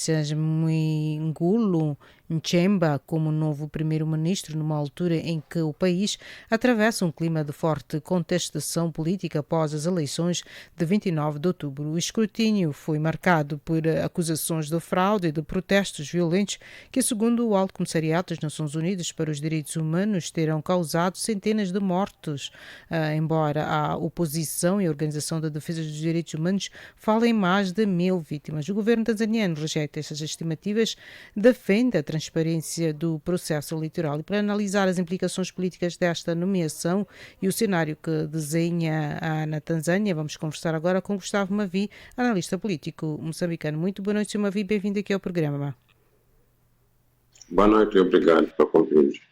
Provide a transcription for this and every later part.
Excelências Mwigulu Nchemba como novo primeiro-ministro numa altura em que o país atravessa um clima de forte contestação política após as eleições de 29 de outubro. O escrutínio foi marcado por acusações de fraude e de protestos violentos que, segundo o Alto Comissariado das Nações Unidas para os Direitos Humanos, terão causado centenas de mortos, embora a oposição e a Organização da Defesa dos Direitos Humanos falem em mais de 1.000 vítimas. O governo tanzaniano rejeita estas estimativas, defende a transparência do processo eleitoral. E para analisar as implicações políticas desta nomeação e o cenário que desenha na Tanzânia, vamos conversar agora com Gustavo Mavi, analista político moçambicano. Muito boa noite, Sr. Mavi, bem-vindo aqui ao programa. Boa noite, obrigado pelo convite.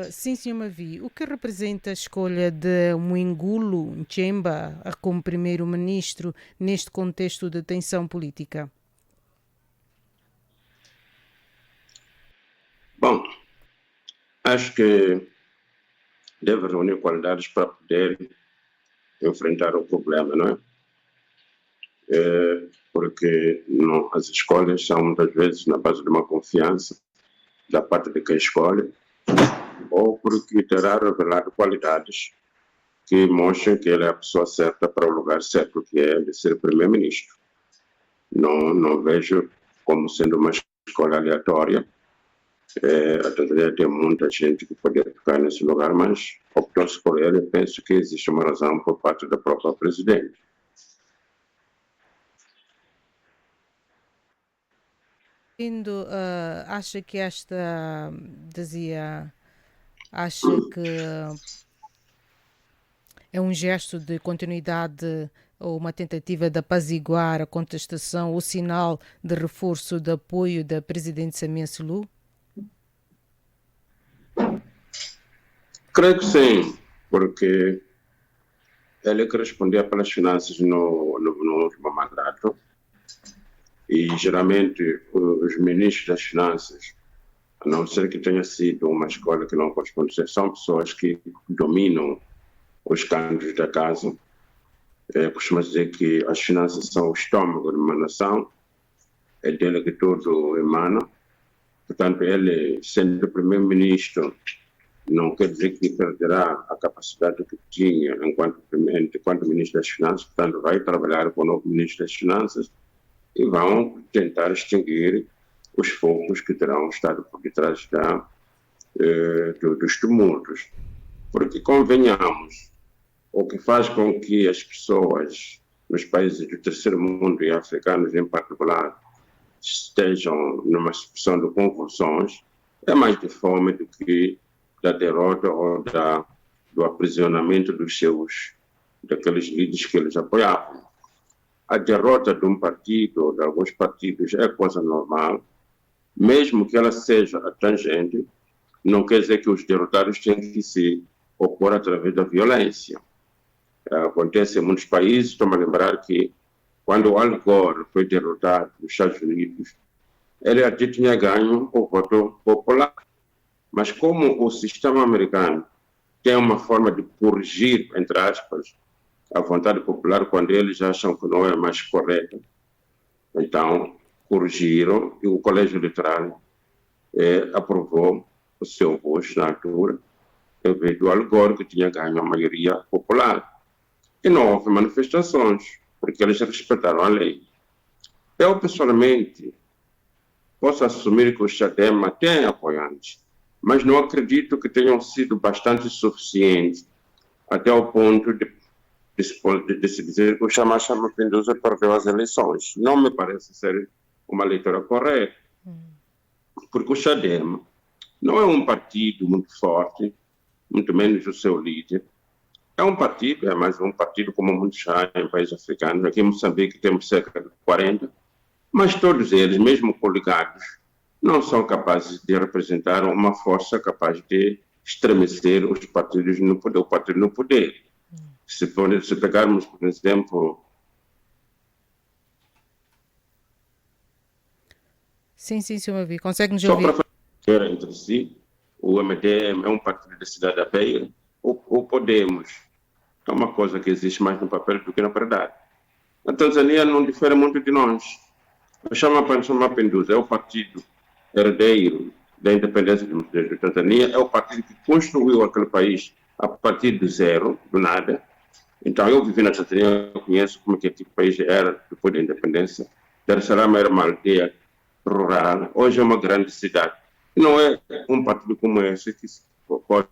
Sim, Sr. Mavi, o que representa a escolha de Mwigulu Nchemba como primeiro-ministro neste contexto de tensão política? Bom, acho que deve reunir qualidades para poder enfrentar o problema, não é? Porque as escolhas são muitas vezes na base de uma confiança da parte de quem escolhe, ou porque terá revelado qualidades que mostram que ele é a pessoa certa para o lugar certo, que é de ser primeiro-ministro. Não vejo como sendo uma escolha aleatória. A Tanzânia tem muita gente que poderia ficar nesse lugar, mas optou-se por ele. Penso que existe uma razão por parte da própria presidente. Acha que acha que é um gesto de continuidade ou uma tentativa de apaziguar a contestação ou sinal de reforço de apoio da presidente Samia Suluhu? Creio que sim, porque ele que respondia pelas finanças no último mandato e geralmente os ministros das finanças, a não ser que tenha sido uma escola que não corresponde, são pessoas que dominam os cantos da casa. Costuma dizer que as finanças são o estômago de uma nação, é dele que tudo emana. Portanto, ele, sendo primeiro-ministro, não quer dizer que perderá a capacidade que tinha enquanto ministro das Finanças. Portanto, vai trabalhar com o novo ministro das Finanças e vão tentar extinguir os focos que terão estado por detrás dos tumultos. Porque, convenhamos, o que faz com que as pessoas nos países do terceiro mundo e africanos em particular estejam numa situação de convulsões é mais de fome do que da derrota ou do aprisionamento daqueles líderes que eles apoiavam. A derrota de um partido, de alguns partidos, é coisa normal, mesmo que ela seja tangente, não quer dizer que os derrotados têm que se opor através da violência. Acontece em muitos países. Estou-me a lembrar que quando o Al Gore foi derrotado nos Estados Unidos, ele até tinha ganho o voto popular. Mas como o sistema americano tem uma forma de corrigir, entre aspas, a vontade popular quando eles acham que não é mais correta, então corrigiram e o colégio eleitoral aprovou o seu voto na altura, em vez do Al Gore, que tinha ganho a maioria popular. E não houve manifestações, porque eles respeitaram a lei. Eu, pessoalmente, posso assumir que o Chadema tem apoiantes, mas não acredito que tenham sido bastante suficientes até o ponto de se dizer que o Chama Pinduza perdeu as eleições. Não me parece ser uma leitura correta, porque o Chadema não é um partido muito forte, muito menos o seu líder. É um partido, é mais um partido como muitos há em países africanos. Aqui em Moçambique temos cerca de 40, mas todos eles, mesmo coligados, não são capazes de representar uma força capaz de estremecer os partidos no poder, o partido no poder. Se pegarmos, por exemplo... Sim, Sr. Mavi, consegue-nos só ouvir? para fazer entre si, o MDM é um partido da cidade da Beira, o Podemos é uma coisa que existe mais no papel do que na verdade. A Tanzânia não difere muito de nós. chama Pinduzi, é o partido herdeiro da independência de Tanzânia, é o partido que construiu aquele país a partir do zero, do nada. Então, eu vivi na Tanzânia, eu conheço como que aquele país era depois da independência. Dar es Salaam era uma aldeia rural, hoje é uma grande cidade. Não é um partido como esse que pode.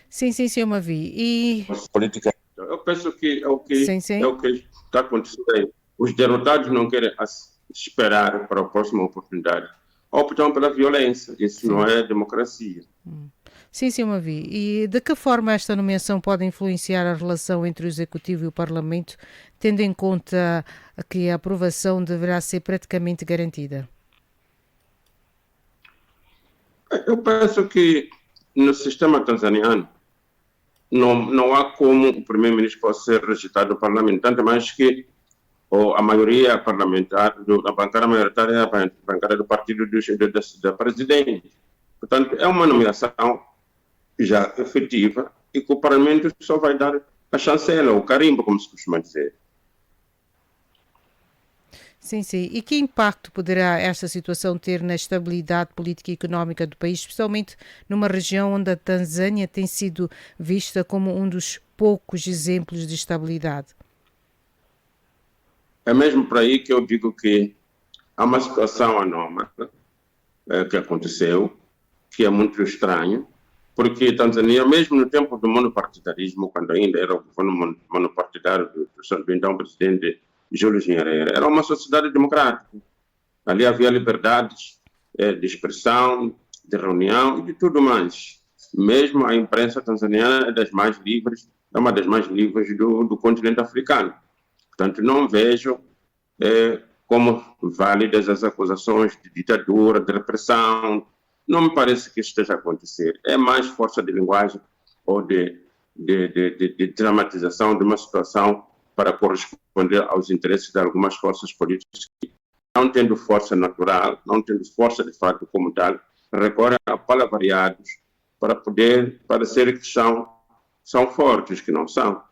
Sim, sim, sim, eu me vi. E Política. Eu penso que sim, é sim. o que está acontecendo aí. Os derrotados não querem esperar para a próxima oportunidade. Optam pela violência. Isso não Sim. é democracia. Sim, sim, eu me vi. E de que forma esta nomeação pode influenciar a relação entre o Executivo e o Parlamento, tendo em conta que a aprovação deverá ser praticamente garantida? Eu penso que no sistema tanzaniano não há como o primeiro-ministro possa ser rejeitado do parlamento, tanto mais que a maioria parlamentar, a bancada maioritária é a bancada do partido da presidente. Portanto, é uma nomeação já efetiva e que o parlamento só vai dar a chancela, o carimbo, como se costuma dizer. Sim, sim. E que impacto poderá esta situação ter na estabilidade política e económica do país, especialmente numa região onde a Tanzânia tem sido vista como um dos poucos exemplos de estabilidade? É mesmo por aí que eu digo que há uma situação anómala que aconteceu, que é muito estranho, porque a Tanzânia, mesmo no tempo do monopartidarismo, quando ainda era o governo monopartidário do então presidente Júlio Nyerere, era uma sociedade democrática. Ali havia liberdades de expressão, de reunião e de tudo mais. Mesmo a imprensa tanzaniana é das mais livres, é uma das mais livres do continente africano. Portanto, não vejo como válidas as acusações de ditadura, de repressão. Não me parece que isso esteja a acontecer. É mais força de linguagem ou de dramatização de uma situação para corresponder aos interesses de algumas forças políticas que, não tendo força natural, não tendo força de fato como tal, recorrem a palavreados para poder parecer que são fortes, que não são.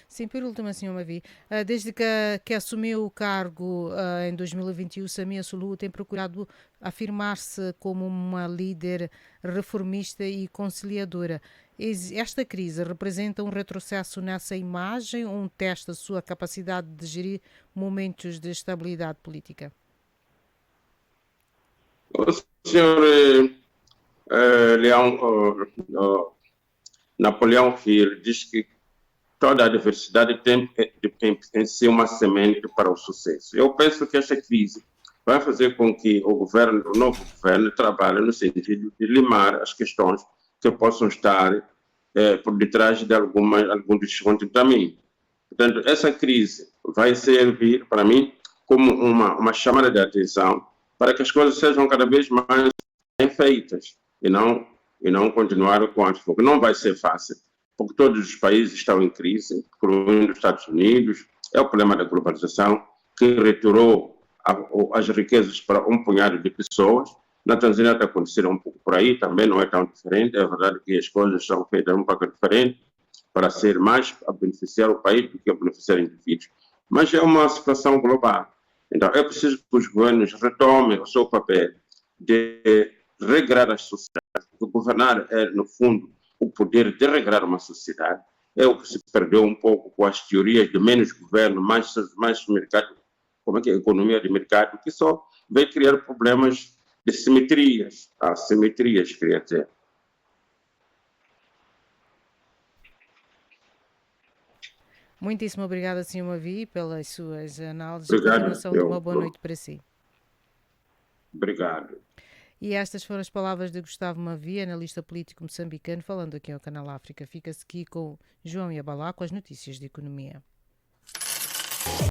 Sim, por último, assim, eu me vi. Desde que assumiu o cargo em 2021, Samia Suluhu tem procurado afirmar-se como uma líder reformista e conciliadora. Esta crise representa um retrocesso nessa imagem ou um teste da sua capacidade de gerir momentos de estabilidade política? O senhor Leão, Napoleão Hill diz que toda a diversidade tem em si uma semente para o sucesso. Eu penso que esta crise vai fazer com que o novo governo, trabalhe no sentido de limar as questões que possam estar por detrás de algum descontentamento. Portanto, essa crise vai servir, para mim, como uma chamada de atenção para que as coisas sejam cada vez mais bem feitas e não continuar com as fogo. Não vai ser fácil, porque todos os países estão em crise, incluindo os Estados Unidos. É o problema da globalização que retirou as riquezas para um punhado de pessoas. Na Tanzânia está acontecendo um pouco por aí, também não é tão diferente. É verdade que as coisas são feitas um pouco diferente para ser mais a beneficiar o país do que a beneficiar indivíduos. Mas é uma situação global. Então, é preciso que os governos retomem o seu papel de regrar as sociedades. Porque governar é, no fundo, o poder de regrar uma sociedade. É o que se perdeu um pouco com as teorias de menos governo, mais mercado, como é que é a economia de mercado, que só vai criar problemas de simetrias, assimetrias, queria dizer. Muitíssimo obrigada, Sr. Mavi, pelas suas análises e Obrigado. continuação de uma boa noite para si. Obrigado. E estas foram as palavras de Gustavo Mavi, analista político moçambicano, falando aqui ao Canal África. Fica-se aqui com João Yabalá com as notícias de economia.